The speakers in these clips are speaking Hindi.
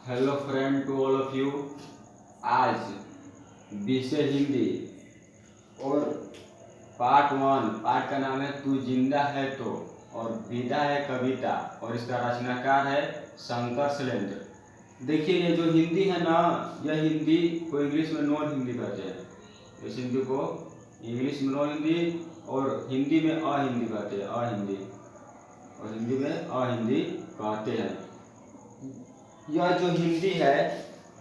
Hello friend to all of you. आज विषय हिंदी और पार्ट का नाम है तू जिंदा है तो, और विदा है कविता, और इसका रचनाकार है शंकर शैलेंद्र। देखिए ये जो हिंदी है ना, यह हिंदी को इंग्लिश में नॉन हिंदी कहते हैं। इस हिंदी को इंग्लिश में नॉन हिंदी और हिंदी में अहिंदी कहते हैं। अहिंदी और हिंदी में अहिंदी कहते हैं। यह जो हिंदी है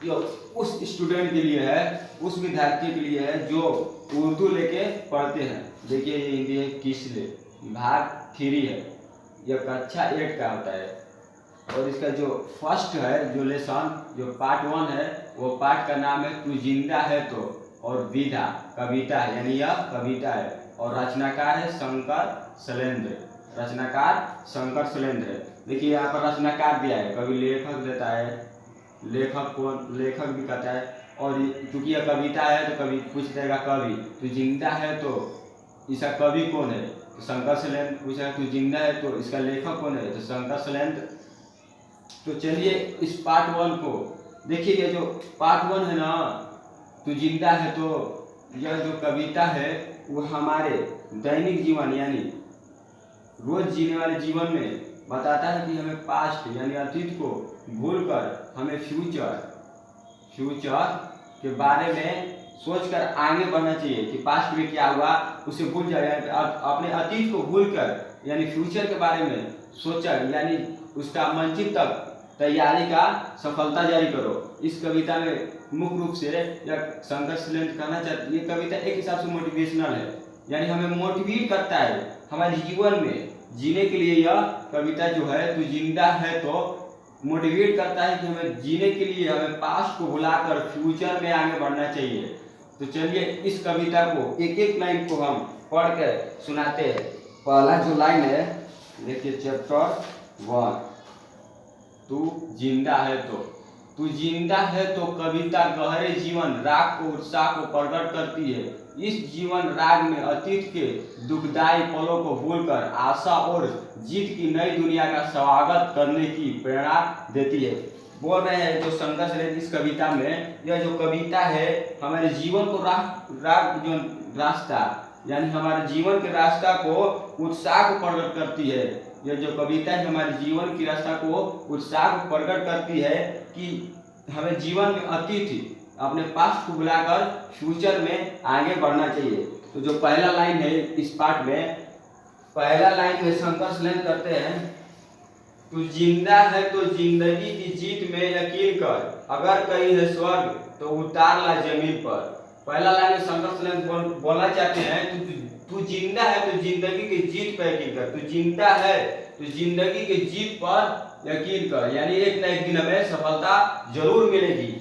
यह उस स्टूडेंट के लिए है, उस विद्यार्थी के लिए है जो उर्दू लेके पढ़ते हैं। देखिए ये हिंदी है किसले, भाग 3 है, यह कक्षा 8 का होता है। और इसका जो फर्स्ट है, जो लेसन, जो पार्ट 1 है, वो पार्ट का नाम है तू जिंदा है तो, और विधा कविता है, यानी यह कविता है। और रचनाकार है शंकर शैलेंद्र। रचनाकार शंकर शैलेंद्र है। देखिए यहाँ पर रचनाकार दिया है, कभी लेखक देता है, लेखक को लेखक भी कहता है। और चूंकि यह कविता है तो कभी पूछ देगा कवि, तू जिंदा है तो इसका कवि कौन है, तो शंकर शैलेंद्र। पूछा तू जिंदा है तो इसका लेखक कौन है, तो शंकर शैलेंद्र। तो चलिए इस पार्ट 1 को देखिए। ये जो पार्ट 1 है ना, तू जिंदा है तो, यह जो कविता है वो हमारे दैनिक जीवन यानी रोज जीने वाले जीवन में बताता है कि हमें पास्ट यानी अतीत को भूलकर हमें फ्यूचर के बारे में सोचकर आगे बढ़ना चाहिए कि पास्ट में क्या हुआ उसे भूल जाए, अपने अतीत को भूलकर यानी फ्यूचर के बारे में सोचा, यानी उसका मंजिल तक तैयारी का सफलता जारी करो। इस कविता में मुख्य रूप से यह शंकर शैलेंद्र कहना चाहते, ये कविता एक हिसाब से मोटिवेशनल है, यानी हमें मोटिवेट करता है हमारे जीवन में जीने के लिए। यह कविता जो है तू जिंदा है तो मोटिवेट करता है कि हमें जीने के लिए हमें पास्ट को भुलाकर फ्यूचर में आगे बढ़ना चाहिए। तो चलिए इस कविता को एक एक लाइन को हम पढ़ कर सुनाते हैं। पहला जो लाइन है देखिए, चैप्टर 1, तू जिंदा है तो। तू जिंदा है तो कविता गहरे जीवन राग को उत्साह को प्रकट करती है। इस जीवन राग में अतीत के दुखदायी पलों को भूलकर आशा और जीत की नई दुनिया का स्वागत करने की प्रेरणा देती है। बोल रहे हैं जो शंकर शैलेंद्र इस कविता में, यह जो कविता है हमारे जीवन को राग जो रास्ता यानी हमारे जीवन के रास्ता को उत्साह को प्रकट करती है। यह जो कविता है हमारे जीवन की रास्ता को उत्साह को प्रकट करती है कि हमें जीवन में अतीत अपने पास्ट को भुलाकर फ्यूचर में आगे बढ़ना चाहिए। तो जो पहला लाइन है इस पार्ट में, पहला लाइन में शंकर शैलेंद्र करते हैं, तू जिंदा है तो जिंदगी की जीत में यकीन कर, अगर कहीं है स्वर्ग तो उतार ला जमीन पर। पहला लाइन में शंकर शैलेंद्र बोलना चाहते हैं तू जिंदा है तो जिंदगी की जीत पर यकीन कर। तू जिंदा है तो जिंदगी की जीत पर यकीन कर, यानी एक न एक दिन हमें सफलता जरूर मिलेगी।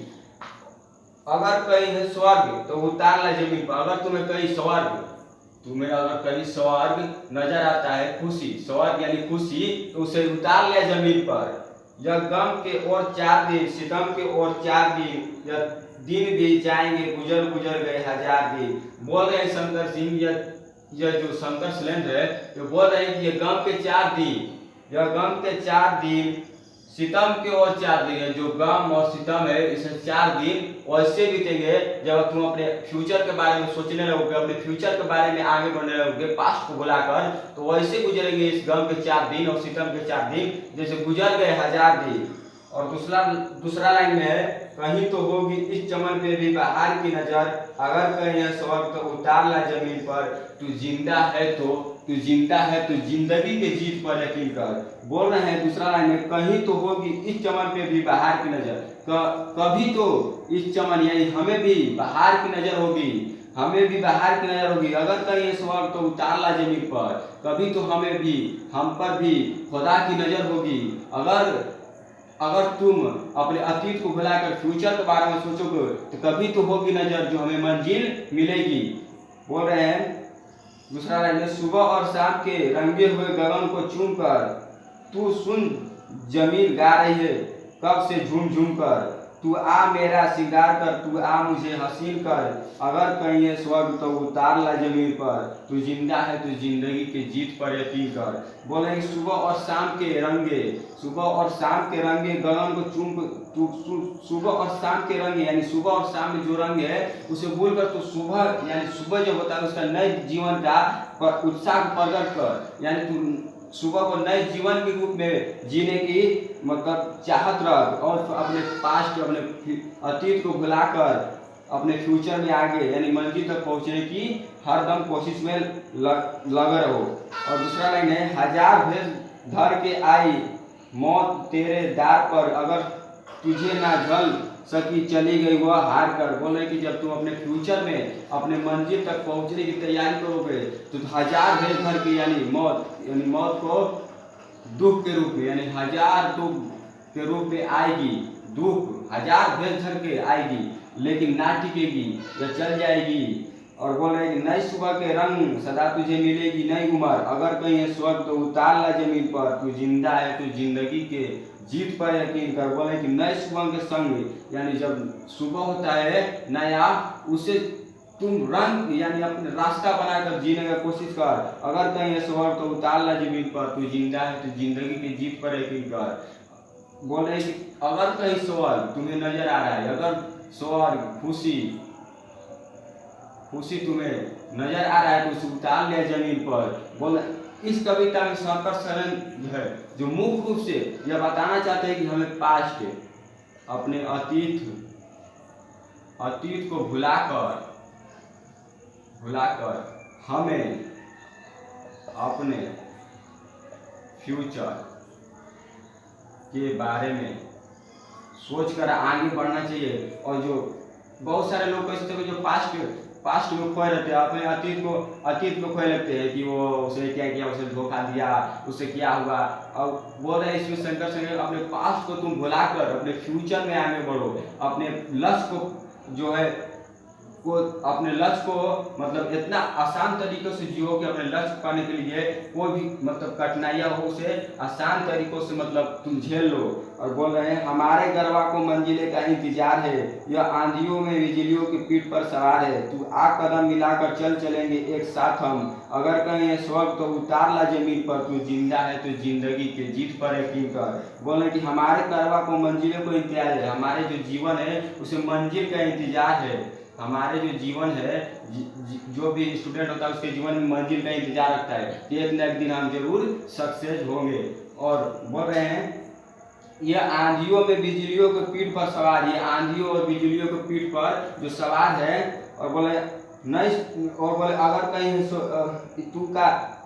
अगर कहीं है स्वर्ग तो उतार ला जमीन पर। अगर तुम्हें कहीं स्वर्ग नजर आता है, खुशी, स्वर्ग यानी खुशी, तो उसे उतार लिया जमीन पर। यह गम के और 4 दिन, सितम के और 4 दिन, यह दिन भी जाएंगे गुजर गुजर गए 1000 दिन। बोल रहे हैं शंकर सिंह, यह जो शंकर शैलेंद्र है ये बोल रहे हैं कि यह गम के 4 दिन, यह गम के 4 दिन, सितम के और 4 दिन है। जो गम और सितम है इसे 4 दिन वैसे बीतेंगे जब तुम अपने फ्यूचर के बारे में सोचने लगोगे, अपने फ्यूचर के बारे में आगे बढ़ने लगोगे पास्ट को भुलाकर, तो वैसे गुजरेंगे इस गम के 4 दिन और सितम के 4 दिन जैसे गुजर गए 1000 दिन। और दूसरा लाइन में है, कहीं तो होगी इस चमन पे भी बाहर की नजर, अगर कहीं है स्वर्ग तो उतार ला जमीन पर। तू जिंदा है तो जिंदगी के जीत पर यकीन कर। बोल रहे हैं दूसरा लाइन में, कहीं तो होगी इस चमन पे भी बाहर की नजर। कभी तो इस चमन यानी हमें भी बाहर की नजर होगी, अगर कहीं स्वर्ग तो उतार ला जमीन पर। कभी तो हम पर भी खुदा की नजर होगी। अगर तुम अपने अतीत को भुलाकर फ्यूचर के बारे में सोचोगे तो कभी तो होगी नजर जो हमें मंजिल मिलेगी। बोल रहे हैं दूसरा लाइन में, सुबह और शाम के रंगे हुए गगन को चूम कर तू सुन जमीन गा रही है कब से झूम झूम कर। तू आ मेरा श्रृंगार कर, तू आ मुझे हसीन कर, अगर कहीं है स्वर्ग तो उतार ला जमीन पर, तू जिंदा है तो जिंदगी के जीत पर यकीन कर। बोले कि सुबह और शाम के रंगे, सुबह और शाम के रंगे गगन को चूम तू सुबह और शाम के रंग यानी सुबह और शाम में जो रंग है उसे भूल कर तू सुबह यानी सुबह जो होता है उसका नए जीवन का उत्साह प्रकट कर, यानी तू सुबह को नए जीवन के रूप में जीने की मतलब चाहत रख, और अपने पास्ट अपने अतीत को भुलाकर अपने फ्यूचर में आगे यानी मंजिल तक पहुंचने की हरदम कोशिश में लगे रहो। और दूसरा लाइन है, हजार भेष धर के आई मौत तेरे द्वार पर, अगर तुझे ना झल सकी चली गई वह हार कर। बोले कि जब तुम अपने फ्यूचर में अपने मंजिल तक पहुंचने की तैयारी करोगे तो हजार भेष धर के यानी मौत को दुख के रूप में यानी हजार दुख के रूप में आएगी, दुख हजार भेष धर के आएगी लेकिन ना टिकेगी या चल जाएगी। और बोल रहे कि नई सुबह के रंग सदा तुझे मिलेगी नई उम्र, अगर कहीं है स्वर्ग तो उतार ला जमीन पर, तू जिंदा है तो जिंदगी के जीत पर यकीन कर। बोले कि नए सुबह के संग यानी जब सुबह होता है नया, उसे तुम रंग यानी अपने रास्ता बनाकर जीने का कोशिश कर, अगर कहीं है स्वर्ग तो उतार ला जमीन पर, तू जिंदा है तो जिंदगी की जीत पर यकीन कर। बोले कि अगर कहीं स्वर्ग तुम्हें नजर आ रहा है, अगर स्वर्ग खुशी तुम्हें नजर आ रहा है तो उसे उतार ले जमीन पर। बोले इस कविता में शंकर शरण जो है जो मुख्य रूप से यह बताना चाहते हैं कि हमें पास्ट अपने अतीत को भुलाकर हमें अपने फ्यूचर के बारे में सोचकर आगे बढ़ना चाहिए। और जो बहुत सारे लोग ऐसे थे जो पास्ट में खोए रहते हैं, अपने अतीत को खोए लगते हैं कि वो उसे क्या किया, उसे धोखा दिया, उससे क्या हुआ। और बोल रहे इसमें शंकर शरण अपने पास्ट को तुम भुलाकर अपने फ्यूचर में आगे बढ़ो, अपने लक्ष्य को जो है अपने लक्ष्य को मतलब इतना आसान तरीके से जियो कि अपने लक्ष्य पाने के लिए कोई भी मतलब कठिनाइयां हो उसे आसान तरीकों से मतलब तुम झेल लो। और बोल रहे हैं हमारे गरबा को मंजिले का इंतजार है, यह आंधियों में बिजलियों की पीठ पर सवार है, तू आ कदम मिलाकर चलेंगे एक साथ हम, अगर कहीं स्वर्ग तो उतार ला जमीन पर, तू जिंदा है तो जिंदगी के जीत पर यकीन कर। बोल रहे कि हमारे गरबा को मंजिले को इंतजार है, हमारे जो जीवन है उसे मंजिल का इंतजार है, हमारे जो जीवन है जो भी स्टूडेंट होता है उसके जीवन में मंजिल का इंतजार रखता है कि एक न एक दिन हम जरूर सक्सेस होंगे। और बोल रहे हैं ये आंधियों में बिजलियों के पीठ पर सवार, ये आंधियों और बिजलियों के पीठ पर जो सवार है। और बोले नहीं, और बोले अगर कहीं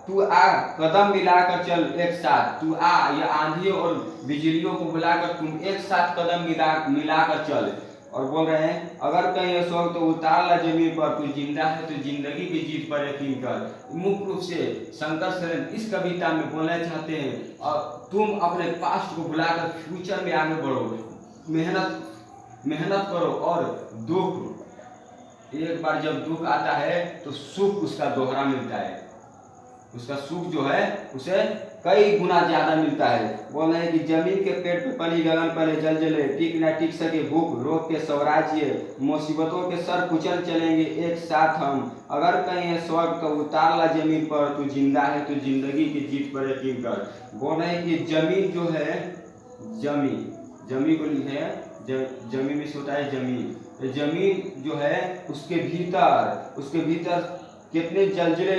तू आ कदम मिलाकर चल एक साथ, तू आ ये आंधियों और बिजलियों को बुलाकर तुम एक साथ कदम मिलाकर चल। और बोल रहे हैं अगर कहीं स्वर्ग तो उतार ला जमीन पर, तू जिंदा है तो जिंदगी की जीत पर यकीन कर। मुख्य रूप से शंकर शरण इस कविता में बोलना चाहते हैं और तुम अपने पास्ट को भुलाकर फ्यूचर में आगे बढ़ो, मेहनत करो। और दुख एक बार जब दुख आता है तो सुख उसका दोहरा मिलता है, उसका सुख जो है उसे कई गुना ज्यादा मिलता है। बोल रहे हैं कि जमीन के पेट पे पली गगन पले जल जले, टिक ना टिक सके भूख रोक के स्वराज्य, मुसीबतों के सर कुचल चलेंगे एक साथ हम, अगर कहीं है स्वर्ग तो उतार ला जमीन पर, तू जिंदा है तो जिंदगी की जीत पर यकीन कर। बोल रहे हैं कि जमीन जो है जमीन को लिखे जमीन में से होता है जमीन, जमीन जो है उसके भीतर कितने जलजले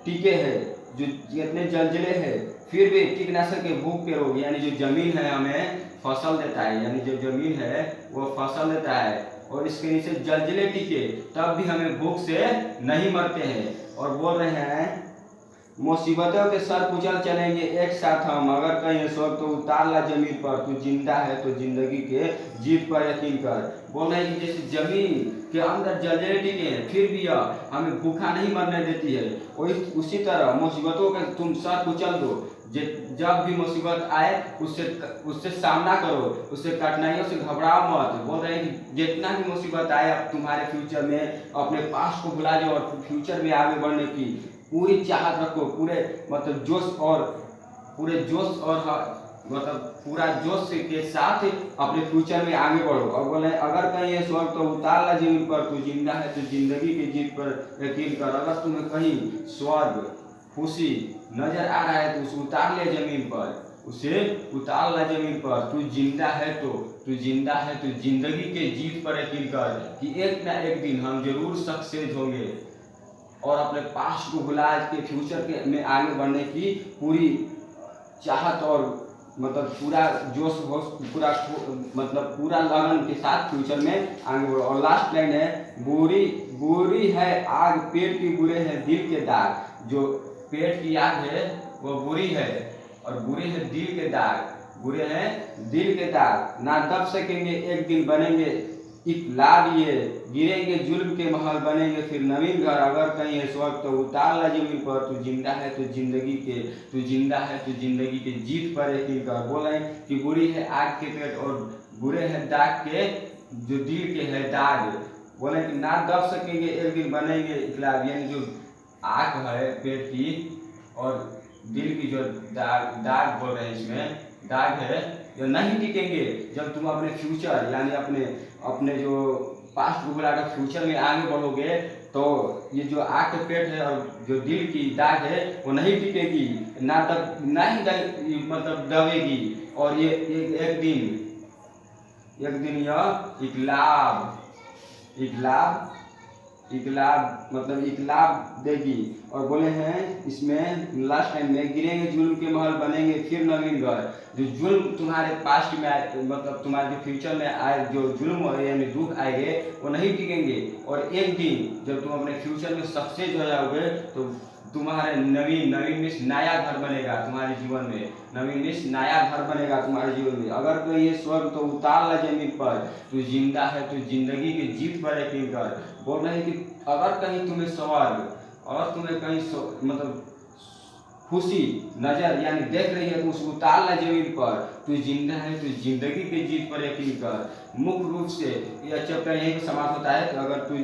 टिके हैं, जो कितने जलजले हैं फिर भी टिक ना सके भूख के रोग, यानी जो जमीन है हमें फसल देता है, यानी जो जमीन है वो फसल देता है और इसके नीचे जलजले टिके तब भी हमें भूख से नहीं मरते हैं। और बोल रहे हैं मुसीबतों के सर कुचल चलेंगे एक साथ हम, अगर कहीं स्वर्ग तो उतार ला जमीन पर, तू जिंदा है तो जिंदगी के जीत पर यकीन कर। बोल रहे हैं कि जैसे जमीन के अंदर जलजले टिके हैं फिर भी यह हमें भूखा नहीं मरने देती है, उसी तरह मुसीबतों का तुम सर कुचल दो, जब भी मुसीबत आए उससे सामना करो, उससे कठिनाइयों से घबराओ मत। बोल रहे हैं कि जितना भी मुसीबत आए अब तुम्हारे फ्यूचर में अपने पास्ट को भुला जाओ और फ्यूचर में आगे बढ़ने की पूरी चाहत रखो, पूरे मतलब जोश और मतलब पूरा जोश के साथ अपने फ्यूचर में आगे बढ़ो। और बोले अगर कहीं ये स्वर्ग तो उतार ला जमीन पर, तू जिंदा है तो जिंदगी की जीत पर यकीन कर। अगर तुम्हें कहीं स्वर्ग खुशी नजर आ रहा है तो उसे उतार ले जमीन पर, उसे उतार ला जमीन पर। तू जिंदा है तो, तू जिंदा है तो जिंदगी के जीत पर यकीन कर कि एक ना एक दिन हम जरूर सक्सेस होंगे। और अपने पास्ट को भुला के फ्यूचर के में आगे बढ़ने की पूरी चाहत और मतलब पूरा जोश होश पूरा मतलब पूरा लगन के साथ फ्यूचर में आगे बढ़ो। और लास्ट लाइन है, बुरी बुरी है आग पेट की, बुरे हैं दिल के दाग। जो पेट की आग है वो बुरी है, और बुरे हैं दिल के दाग, बुरे हैं दिल के दाग। ना दब सकेंगे एक दिन बनेंगे इकलाब ये, गिरेंगे जुल्म के महल बनेंगे फिर नवीन घर। अगर कहीं है स्वर्ग तो उतार ला जमीन पर, तू जिंदा है तो जिंदगी के, तू जिंदा है तो जिंदगी के जीत पर यकीन कर। बोले कि बुरी है आग के पेट और बुरे हैं दाग के जो दिल के है दाग। बोले कि ना दब सकेंगे एक दिन बनेंगे इकलाब, यानी जो आग है पेट की और दिल की जो दाग दाग बोल रहे हैं इसमें दाग है, जो नहीं टिकेंगे जब तुम अपने फ्यूचर यानी अपने अपने जो पास्ट को बुलाकर फ्यूचर में आगे बढ़ोगे। तो ये जो आग के पेट है और जो दिल की दाग है वो नहीं टिकेगी, ना तब ना ही मतलब दबेगी। और ये एक दिन यह इकलाब इकलाब मतलब इकलाब देगी। और बोले हैं इसमें लास्ट टाइम में, गिरेंगे जुल्म के महल बनेंगे फिर नवीन घर। जो जुल्म तुम्हारे पास्ट में आए मतलब तुम्हारे जो फ्यूचर में आए जो जुल्म यानी दुख आएंगे वो नहीं टिकेंगे। और एक दिन जब तुम अपने फ्यूचर में सक्सेस हो जाओगे तो तुम्हारे नवीन नया घर बनेगा तुम्हारे जीवन में, नवीन नया घर बनेगा तुम्हारे जीवन में। अगर कोई ये स्वर्ग तो उतार ला जमीन पर, तू जिंदा है तो जिंदगी की जीत पर यकीन कर। बोल रहे हैं कि अगर कहीं तुम्हें स्वर्ग और तुम्हें कहीं मतलब खुशी नजर यानी देख रही है तो उसे उतार ला जमीन पर, तू जिंदा है तो जिंदगी की जीत पर यकीन कर। मुख्य रूप से यह चैप्टर यहीं पर समाप्त होता है। तो अगर तू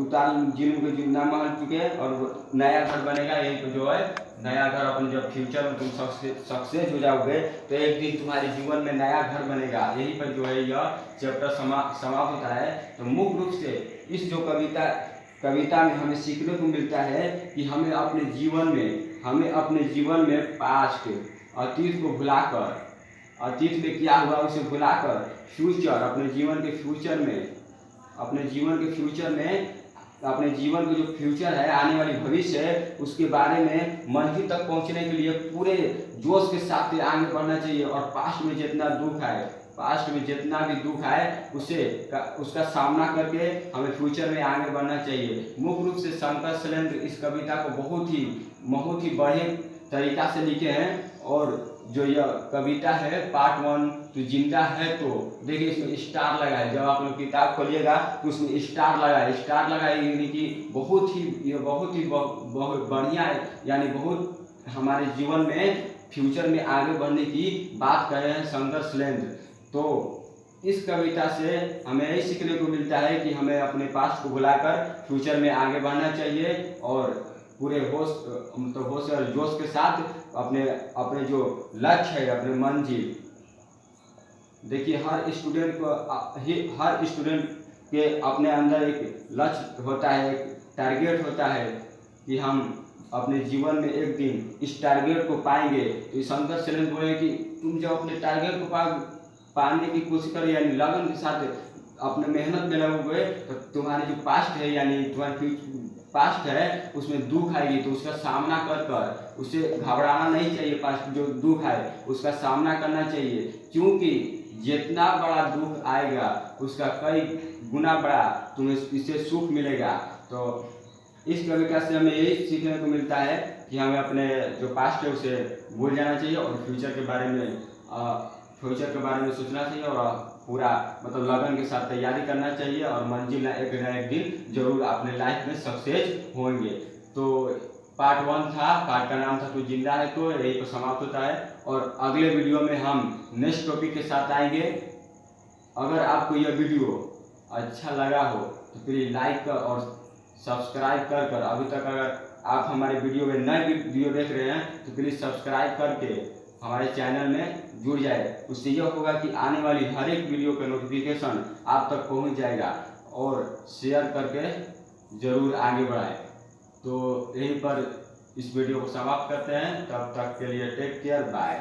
उतार जिल्म के जिंदा महल चुके और नया घर बनेगा, यहीं पर जो है नया घर अपन जब फ्यूचर में तुम सक्सेस हो जाओगे तो एक दिन तुम्हारे जीवन में नया घर बनेगा। यहीं पर जो है यह चैप्टर समाप्त होता है। तो मुख्य रूप से इस जो कविता में हमें सीखने को मिलता है कि हमें अपने जीवन में पास्ट अतीत को भुलाकर, अतीत में क्या हुआ उसे भुलाकर फ्यूचर अपने जीवन के फ्यूचर में जो फ्यूचर है आने वाली भविष्य है उसके बारे में मंजिल तक पहुंचने के लिए पूरे जोश के साथ आगे बढ़ना चाहिए। और पास्ट में जितना भी दुख आए उसका सामना करके हमें फ्यूचर में आगे बढ़ना चाहिए। मुख्य रूप से शंकर शैलेंद्र इस कविता को बहुत ही बढ़िया तरीका से लिखे हैं। और जो यह कविता है पार्ट 1 तो जिंदा है तो देखिए इसमें स्टार लगा है, जब आप लोग किताब खोलिएगा तो उसमें स्टार लगा है यानी कि बहुत ही बढ़िया यानी बहुत हमारे जीवन में फ्यूचर में आगे बढ़ने की बात कर रहे हैं शंकर शैलेंद्र। तो इस कविता से हमें यही सीखने को मिलता है कि हमें अपने पास्ट को भुलाकर फ्यूचर में आगे बढ़ना चाहिए और पूरे होश और जोश के साथ अपने जो लक्ष्य है अपने मंजिल। देखिए हर स्टूडेंट के अपने अंदर एक लक्ष्य होता है, एक टारगेट होता है कि हम अपने जीवन में एक दिन इस टारगेट को पाएंगे। तो शंकर शैलेंद्र बोले कि तुम जब अपने टारगेट को पाने की कोशिश करो यानी लगन के साथ अपने मेहनत में लगोगे तो तुम्हारे जो पास्ट है यानी तुम्हारे पास्ट है उसमें दुख आएगी तो उसका सामना कर उसे घबराना नहीं चाहिए। पास्ट जो दुख आए उसका सामना करना चाहिए, क्योंकि जितना बड़ा दुख आएगा उसका कई गुना बड़ा तुम्हें इससे सुख मिलेगा। तो इस कविता से हमें यही सीखने को मिलता है कि हमें अपने जो पास्ट है उसे भूल जाना चाहिए और फ्यूचर के बारे में सोचना चाहिए और पूरा मतलब लगन के साथ तैयारी करना चाहिए और मंजिल एक न एक दिन जरूर अपने लाइफ में सक्सेस होंगे। तो पार्ट 1 था, पार्ट का नाम था तो जिंदा है तो यही पर समाप्त होता है। और अगले वीडियो में हम नेक्स्ट टॉपिक के साथ आएंगे। अगर आपको यह वीडियो अच्छा लगा हो तो प्लीज लाइक कर और सब्सक्राइब कर अभी तक अगर आप हमारे वीडियो में नए वीडियो देख रहे हैं तो प्लीज सब्सक्राइब करके हमारे चैनल में जुड़ जाए। उससे यह होगा कि आने वाली हर एक वीडियो का नोटिफिकेशन आप तक पहुंच जाएगा, और शेयर करके ज़रूर आगे बढ़ाएं। तो यहीं पर इस वीडियो को समाप्त करते हैं। तब तक के लिए टेक केयर, बाय।